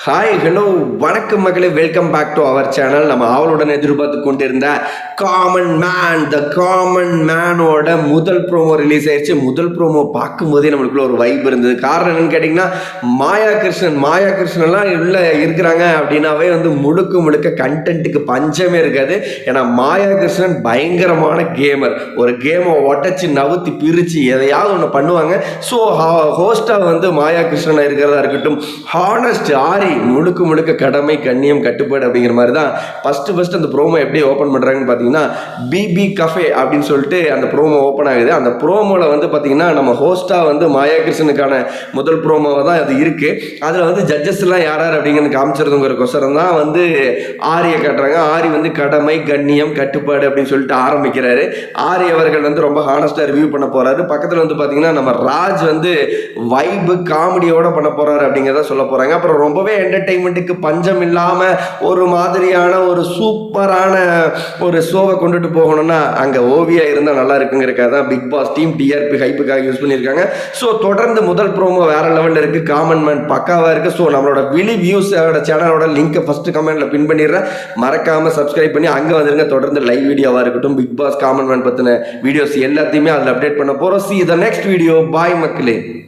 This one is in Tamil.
ஹாய் ஹலோ வணக்கம் மக்களே, welcome back to our channel. நம்ம ஆவலுடன் எதிர்பார்த்து கொண்டிருந்த காமன் மேனோட முதல் ப்ரோமோ ரிலீஸ் ஆயிடுச்சு. முதல் ப்ரோமோ பார்க்கும்போதே நம்மளுக்குள்ள ஒரு வைப் இருந்தது. காரணம் என்னன்னு கேட்டிங்கன்னா, மாயா கிருஷ்ணன்லாம் உள்ள இருக்கிறாங்க அப்படின்னாவே முழுக்க கண்டென்ட்டுக்கு பஞ்சமே இருக்காது. ஏன்னா மாயா கிருஷ்ணன் பயங்கரமான கேமர். ஒரு கேமை உடச்சி நவுத்தி பிரித்து எதையாவது ஒன்று பண்ணுவாங்க. ஸோ ஹோஸ்டாக மாயா கிருஷ்ணனாக இருக்கிறதா இருக்கட்டும், ஹானஸ்ட் ஆரி முழுக்க கடமை கண்ணியம் கட்டுப்பாடு அப்படிங்கிற மாதிரி தான் ஃபர்ஸ்ட் அந்த ப்ரோமோ எப்படி ஓப்பன் பண்ணுறாங்கன்னு பார்த்தீங்கன்னா, பிபி கஃபே அப்படின்னு சொல்லிட்டு அந்த ப்ரோமோ ஓப்பன் ஆகுது. அந்த ப்ரோமோவில் பார்த்தீங்கன்னா நம்ம ஹோஸ்டாக மாயா கிருஷ்ணனுக்கான முதல் ப்ரோமோவை தான் அது இருக்குது. அதில் ஜட்ஜஸ் எல்லாம் யார் அப்படிங்கிறது காமிச்சிருந்துங்கிறக்கொசரம் தான் ஆரியை காட்டுறாங்க. ஆரி கடமை கண்ணியம் கட்டுப்பாடு அப்படின்னு சொல்லிட்டு ஆரம்பிக்கிறாரு. ஆரி அவர்கள் ரொம்ப ஹானஸ்டாக ரிவ்யூ பண்ண போகிறாரு. பக்கத்தில் பார்த்தீங்கன்னா நம்ம ராஜ் வைபு காமெடியோட பண்ண போகிறாரு அப்படிங்கிறத சொல்ல போகிறாங்க. அப்புறம் ரொம்பவே என்டர்டெயின்மெண்ட்டுக்கு பஞ்சம் இல்லாமல் ஒரு மாதிரியான ஒரு சூப்பரான ஒரு ஷோவை கொண்டுட்டு போகணும்னா அங்கே ஓவியா இருந்தால் நல்லா இருக்குங்கிறக்காக தான் பிக் பாஸ் டீம் டிஆர்பி ஹைப்புக்காக யூஸ் பண்ணியிருக்காங்க. ஸோ தொடர்ந்து முதல் ப்ரோமோ வேற லெவலில் இருக்குது. காமன் மேன் பக்காவாக இருக்குது. ஸோ நம்மளோட வியூஸோட சேனலோட லிங்கை ஃபஸ்ட்டு கமெண்ட்டில் பின் பண்ணிடுறேன். மறக்காமல் சப்ஸ்கிரைப் பண்ணி அங்கே வந்துருங்க. தொடர்ந்து லைவ் வீடியோவாக இருக்கட்டும், பிக் பாஸ் காமன் மேன் பற்றின வீடியோஸ் எல்லாத்தையுமே அதில் அப்டேட் பண்ண போகிறோம். See you the next video. Bye மக்களே.